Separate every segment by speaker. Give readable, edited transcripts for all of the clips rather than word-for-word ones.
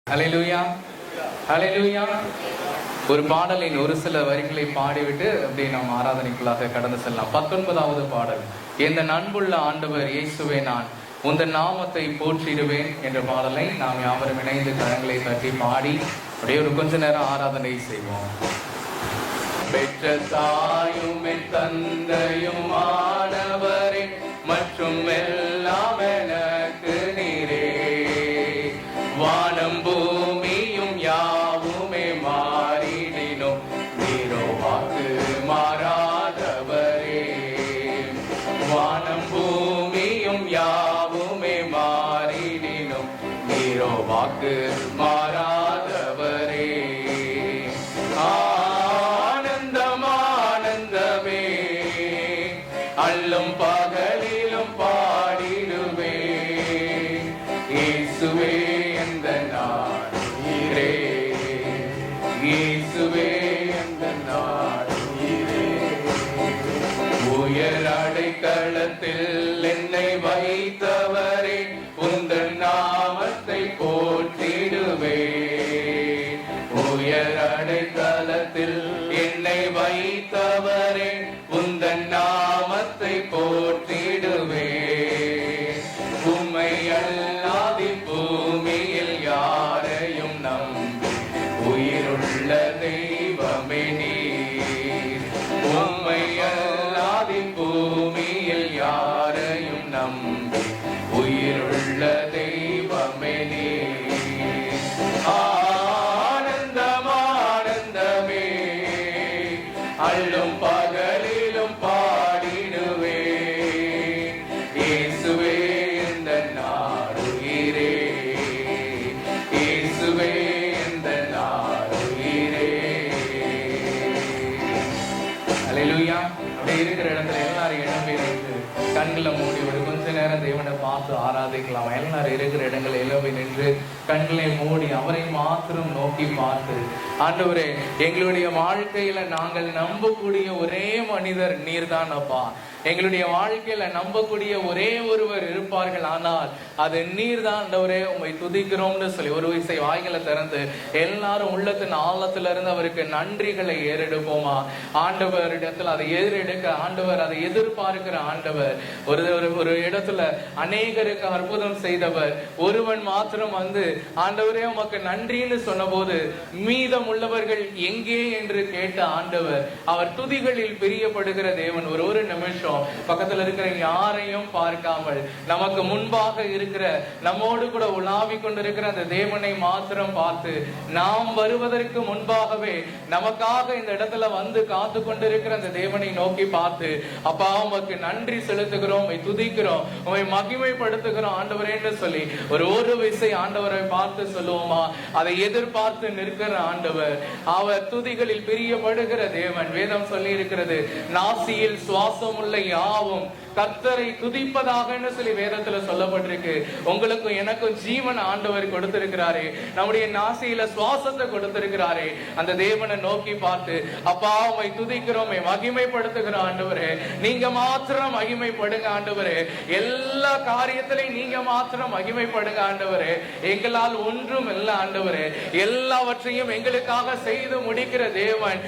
Speaker 1: ஹல்லேலூயா, ஹல்லேலூயா. ஒரு பாடலின் ஒரு சில வரிகளை பாடிவிட்டு அப்படியே நாம் ஆராதனைக்குள்ளாக கடந்து செல்லலாம். 19வது பாடல், எந்த அன்புள்ள ஆண்டவர் இயேசுவே நான் உந்தன் நாமத்தை போற்றிடுவேன் என்ற பாடலை நாம் யாவரும் இணைந்து கரங்களை தட்டி பாடி அப்படியே ஒரு கொஞ்ச நேரம் ஆராதனை செய்வோம். பெற்ற தாயும் தந்தையும் ஆனவரே மற்றும் எல்லாம் எனக்கு நீரே, வானம் பூமியும் யாவுமே மாறிடினும் நீரோ வாக்கு மாறாதவரே. வானம் பூமியும் யாவுமே மாறிடினும் நீரோ வாக்கு மாறாதவரே. ஆனந்தம் ஆனந்தமே அல்லும் பகலிலும் பாடிடுவே, இயேசுவே எந்த நாடுகிறே, இயேசுவே எந்த நாடுகிறே. உயர் அடைக்கலத்தில் என்னை வைத்தவரே உந்தன் நாமத்தை போற்றிடுவே. உயர் அடைக்கலத்தில் என்னை வைத்தவரே உந்தன் நாமத்தை போற்றிடுவே. உம்மை அல்லாதி பூமியில் யாரையும் நம்பி உயிருள்ள தெய்வமே நீர். உம்மை அல்லாதி பூமியில் யாரையும் நம்பி உயிருள்ள தெய்வமே நீர். ஆனந்தம் ஆனந்தமே அல்லும் பகலிலும் பாடிடுவே, இயேசுவே எந்த நாடுகிறே, இயேசுவே எந்த நாடுகிறே. அல்லேலூயா. அப்படி இருக்கிற இடத்துல எல்லாரும் எழும்பி நின்று கண்களை மூடி ஒரு கொஞ்ச நேரம் தேவனை பார்த்து ஆராதிக்கலாம். எல்லாரும் இருக்கிற இடங்களை எழும்பி நின்று கண்களை மூடி அவரை மாத்திரம் நோக்கி பார்த்து, ஆண்டவரே எங்களுடைய வாழ்க்கையில நாங்கள் நம்பக்கூடிய ஒரே மனிதர் நீர்தான் அப்பா. எங்களுடைய வாழ்க்கையில நம்பக்கூடிய ஒரே ஒருவர் இருப்பார்கள், ஆனால் அது நீர்தான் ஆண்டவரே. உம்மை துதிக்கிறோம்னு சொல்லி ஒரு விசை வாய்களை திறந்து எல்லாரும் உள்ளத்தின் ஆழத்துல இருந்து அவருக்கு நன்றிகளை ஏறெடுப்போமா. ஆண்டவரிடத்துல அதை ஏறெடுக்க ஆண்டவர் அதை எதிர்பார்க்கிற ஆண்டவர். ஒரு இடத்துல அநேகருக்கு அற்புதம் செய்தவர் ஒருவன் மாத்திரம் வந்து ஆண்டவரே உமக்கு நன்றின்னு சொன்ன போது மீதம் உள்ளவர்கள் எங்கே என்று கேட்ட ஆண்டவர் அவர் துதிகளில் பிரியப்படுகிற தேவன். ஒரு நிமிஷம் பக்கத்துல இருக்கிற யாரையும் பார்க்காமல் நமக்கு முன்பாக இருக்கிற நம்மோடு கூட உலாவிக் கொண்டிருக்கிற அந்த தேவனை மாத்திரம் பார்த்து, நாம் வருவதற்கு முன்பாகவே நமக்காக இந்த இடத்துல வந்து காத்து கொண்டிருக்கிற அந்த தேவனை நோக்கி பார்த்து, அப்பா உமக்கு நன்றி செலுத்துகிறோம், துதிக்கிறோம், உம்மை மகிமைப்படுத்துகிறோம் ஆண்டவரேன்னு சொல்லி ஒரு விசை ஆண்டவரை பார்த்து சொல்லுவோமா. அதை எதிர்பார்த்து நிற்கிற ஆண்டவர், அவர் துதிகளில் பிரியப்படுகிற தேவன். வேதம் சொல்லி இருக்கிறது, நாசியில் சுவாசம் உள்ள யாவும் கர்த்தரை துதிப்பதாக சொல்லி வேதத்துல சொல்லப்பட்டிருக்கு. உங்களுக்கும் எனக்கும் ஜீவன் ஆண்டவர் கொடுத்திருக்கிறாரே, நம்முடைய நாசியில சுவாசத்தை கொடுத்திருக்கிறாரே. அந்த தேவனை நோக்கி பார்த்து, அப்பா உம்மை துதிக்கிறோம், மகிமைப்படுத்துகிறோம் ஆண்டவரே. நீங்க மாத்திரம் மகிமைப்படுங்க ஆண்டவரே. எல்லா காரியத்திலையும் நீங்க மாத்திரம் மகிமைப்படுங்க ஆண்டவரே. எங்களால் ஒன்றும் இல்ல ஆண்டவரே. எல்லாவற்றையும் எங்களுக்காக செய்து முடிக்கிற தேவன்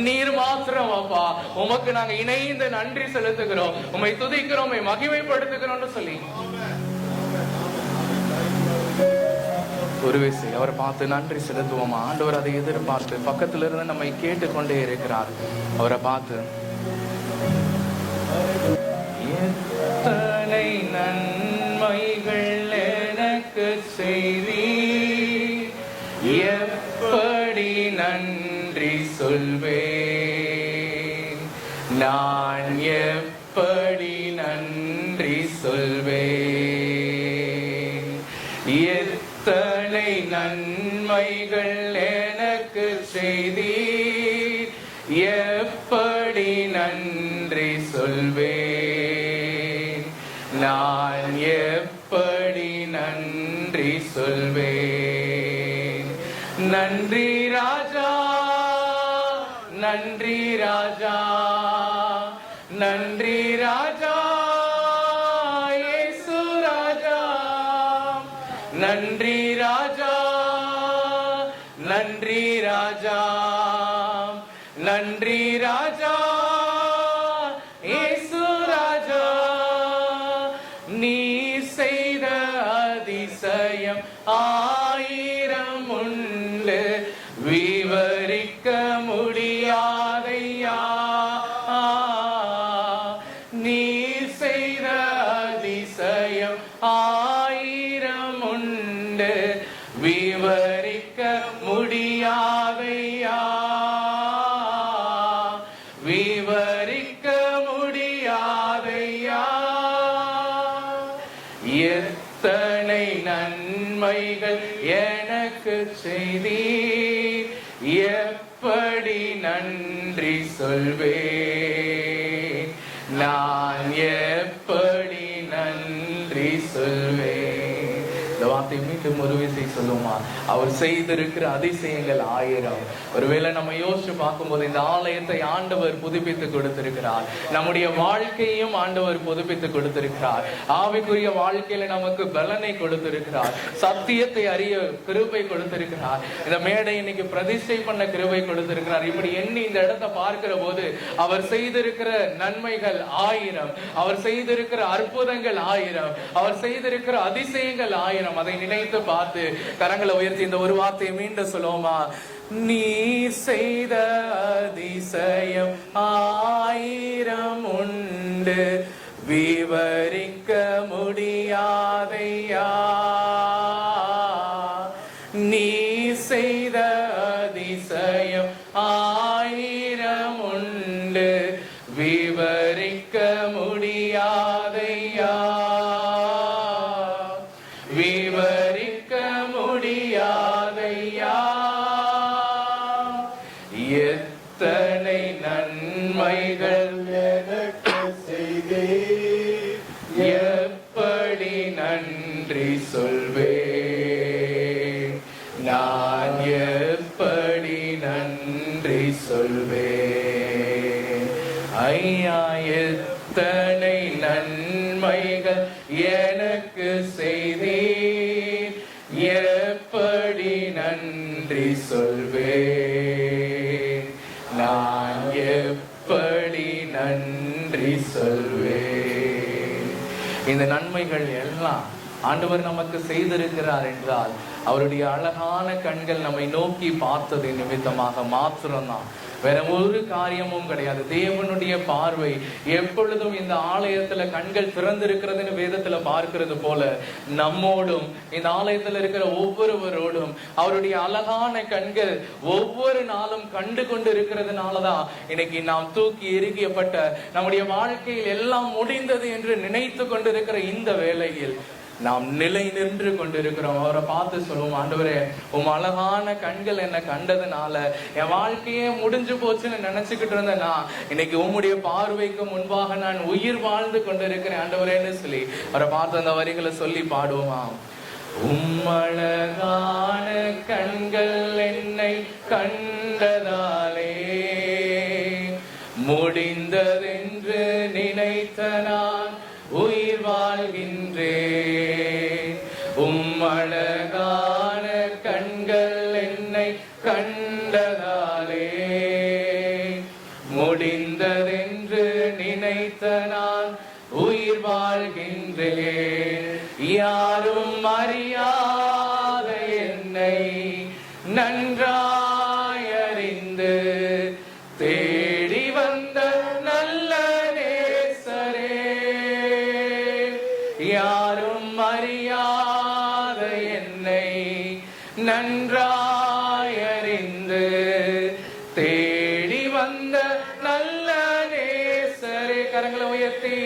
Speaker 1: நீர் மாத்திரம் அப்பா. உமக்கு நாங்க இணைந்து நன்றி செலுத்துகிறோம், உம்மை துதிக்கிறோம், மகிமைப்படுத்துகிறோம் சொல்லி ஒரு விசை அவரை பார்த்து நன்றி செலுத்துவோமா. ஆண்டவர் அதை எதிர்பார்த்து பக்கத்துல இருந்து நம்மை கேட்டுக்கொண்டே இருக்கிறார். அவரை பார்த்து, எத்தனை நன்மைகள் எனக்கு செய்தி, எப்படி நன்றி சொல்வேன், நான் எப்படி நன்றி சொல்வேன். எத்தனை நன்மைகள் எனக்கு செய்தி, எப்படி நன்றி சொல்வேன், நான் எப்படி நன்றி சொல்வேன். நன்றி ராஜா, நன்றி ராஜா, நன்றி ராஜா, இயேசு ராஜா, நன்றி ராஜா, நன்றி ராஜா, நன்றி ராஜா, இயேசு ராஜா, நீ செய்த அதிசயம் ஆயிரம் உண்டு, விவரிக்க முடியாதையா. நீ செய்த அதிசயம் ஆயிரம் உண்டு, விவரிக்க முடியாதையா, விவரிக்க முடியாதையா. எத்தனை நன்மைகள் எனக்கு செய்தீர், எப்படி நன்றி சொல்வேன், நான் எப்படி நன்றி சொல்வேன். இந்த வார்த்தை மீண்டும் ஒரு விசை சொல்லுமா, அவர் செய்திருக்கிற அதிசயங்கள் ஆயிரம். ஒருவேளை நம்ம யோசிச்சு பார்க்கும்போது இந்த ஆலயத்தை ஆண்டவர் புதுப்பித்து கொடுத்திருக்கிறார், நம்முடைய வாழ்க்கையும் ஆண்டவர் புதுப்பித்து கொடுத்திருக்கிறார், ஆவிக்குரிய வாழ்க்கையில நமக்கு பலனை கொடுத்திருக்கிறார், சத்தியத்தை அறிய கிருபை கொடுத்திருக்கிறார், இந்த மேடை இன்னைக்கு பிரதிஷ்டை பண்ண கிருபை கொடுத்திருக்கிறார். இப்படி எண்ணி இந்த இடத்தை பார்க்கிற போது அவர் செய்திருக்கிற நன்மைகள் ஆயிரம், அவர் செய்திருக்கிற அற்புதங்கள் ஆயிரம், அவர் செய்திருக்கிற அதிசயங்கள் ஆயிரம். அதை நினைத்து பார்த்து கரங்களை உயர்த்தி இந்த ஒரு வார்த்தையை மீண்டும் சொல்லுவோமா, நீ செய்த அதிசயம் ஆயிரம் உண்டு, விவரிக்க முடியாதையா. நீ செய்த அதிசயம் ஆயிரம் உண்டு, விவரிக்க முடியாதையா, விவரிக்க முடியாதையா. எத்தனை நன்மைகள் எனக்கு செய்தீர், எப்படி நன்றி சொல்வேன், நான் எப்படி நன்றி சொல்வேன். ஐயா, எத்தனை நன்மைகள் எனக்கு செய்தீர், எப்படி நன்றி சொல்வேன், நான் எப்படி நன்றி சொல்வேன். இந்த நன்மைகள் எல்லாம் ஆண்டவர் நமக்கு செய்திருக்கிறார் என்றால் அவருடைய அழகான கண்கள் நம்மை நோக்கி பார்த்தது நிமித்தமாக மாத்திரம்தான், வேற ஒரு காரியமும் கிடையாது. தேவனுடைய பார்வை எப்பொழுதும் இந்த ஆலயத்துல கண்கள் திறந்திருக்கிறதுன்னு வேதத்துல பார்க்கிறது போல நம்மோடும் இந்த ஆலயத்துல இருக்கிற ஒவ்வொருவரோடும் அவருடைய அழகான கண்கள் ஒவ்வொரு நாளும் கண்டு கொண்டு இருக்கிறதுனாலதான் இன்னைக்கு நாம் தூக்கி எறியப்பட்ட நம்முடைய வாழ்க்கையில் எல்லாம் முடிந்தது என்று நினைத்து கொண்டிருக்கிற இந்த வேளையில் நாம் நிலை நின்று கொண்டிருக்கிறோம். அவரை பார்த்து சொல்லுவோம், ஆண்டவரே உம் அழகான கண்கள் என்னை கண்டதுனால என் வாழ்க்கையே முடிஞ்சு போச்சுன்னு நினைச்சுக்கிட்டு இருந்தேன்னா இன்னைக்கு உம்முடைய பார்வைக்கு முன்பாக நான் உயிர் வாழ்ந்து கொண்டிருக்கிறேன் ஆண்டவரேன்னு சொல்லி அவரை பார்த்து அந்த வரிகளை சொல்லி பாடுவோமா. உம் அழகான கண்கள் என்னை கண்டதாலே முடிந்ததென்று நினைத்த நான் உயிர் வாழ்கின்றேன். உம் அழகான கண்கள் என்னை கண்டதாலே முடிந்ததென்று நினைத்த நான் உயிர் வாழ்கின்றேன். யாரும் அறியாத என்னை நன்றாய் அறிந்து தேடி வந்த நல்ல நேசரே, யாரும் அறியாத என்னை நன்றாய் அறிந்து தேடி வந்த நல்ல நேசரே. கரங்களை உயர்த்தி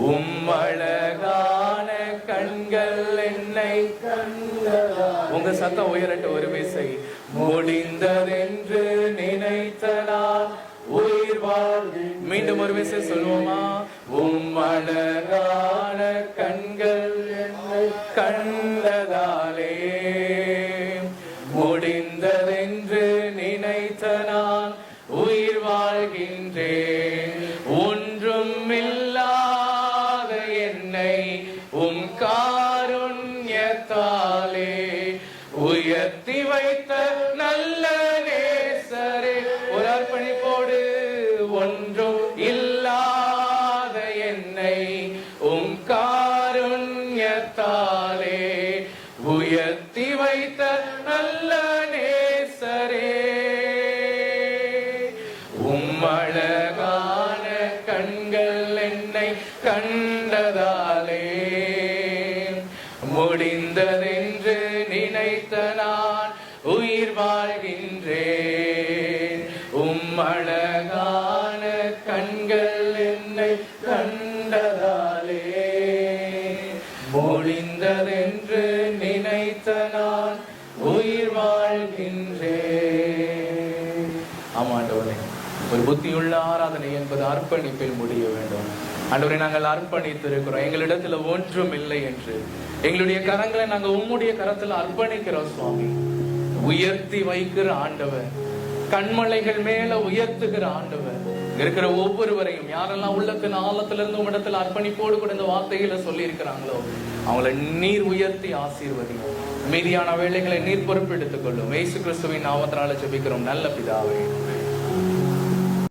Speaker 1: உம் அழகான கண்கள் என்னை கண்டதா. உங்க சத்தம் உயரட்ட ஒரு விசை. முடிந்ததென்று நினைத்த நான் உயிர் வாழ்ந்து. மீண்டும் ஒரு விசை சொல்லுவோமா. உம் அழகான கண்கள் என்னை கண்டதாலே முடிந்ததென்று நினைத்த நான் உயிர் வாழ்கின்றேன். ஒன்றும் இல்லாத என்னை உம் காருண்யத்தாலே உயர் உயர்த்தி வைத்த நல்ல நேசரே. ஒரு அர்ப்பணிப்போடு ஒன்றும் இல்லாத என்னை உம் காருண்யத்தாலே உயர்த்தி வைத்த நல்ல நேசரே. அழகான கண்கள் என்னை கண்டதாலே முடிந்ததென்று நினைத்த நான் உயிர் வாழ்கின்றேன். அழகான கண்கள் என்னை கண்டதாலே முடிந்ததென்று நினைத்த நான் உயிர் வாழ்கின்றேன். ஆமாண்டவரே, ஒரு புத்தியுள்ள ஆராதனை என்பது அர்ப்பணிப்பில் முடிய வேண்டும். ஆண்டவரே, நாங்கள் அர்ப்பணித்திருக்கிறோம். எங்களிடத்துல ஒன்றும் இல்லை என்று எங்களுடைய கரங்களை நாங்கள் உம்முடைய கரத்துல அர்ப்பணிக்கிறோம் சுவாமி. உயர்த்தி வைக்கிற ஆண்டவர், கண்மலைகள் மேல உயர்த்துகிற ஆண்டவர், இருக்கிற ஒவ்வொருவரையும் யாரெல்லாம் உள்ளத்தின் ஆழத்திலிருந்து உம்மிடத்தில் அர்ப்பணிப்போடு கூட இந்த வார்த்தைகளை சொல்லி இருக்கிறாங்களோ அவங்களை நீர் உயர்த்தி ஆசீர்வதி. மீதியான வேலைகளை நீர் பொறுப்பெடுத்துக் கொள்ளும். இயேசு கிறிஸ்துவின் நாமத்தினால ஜெபிக்கிறோம் நல்ல பிதாவே.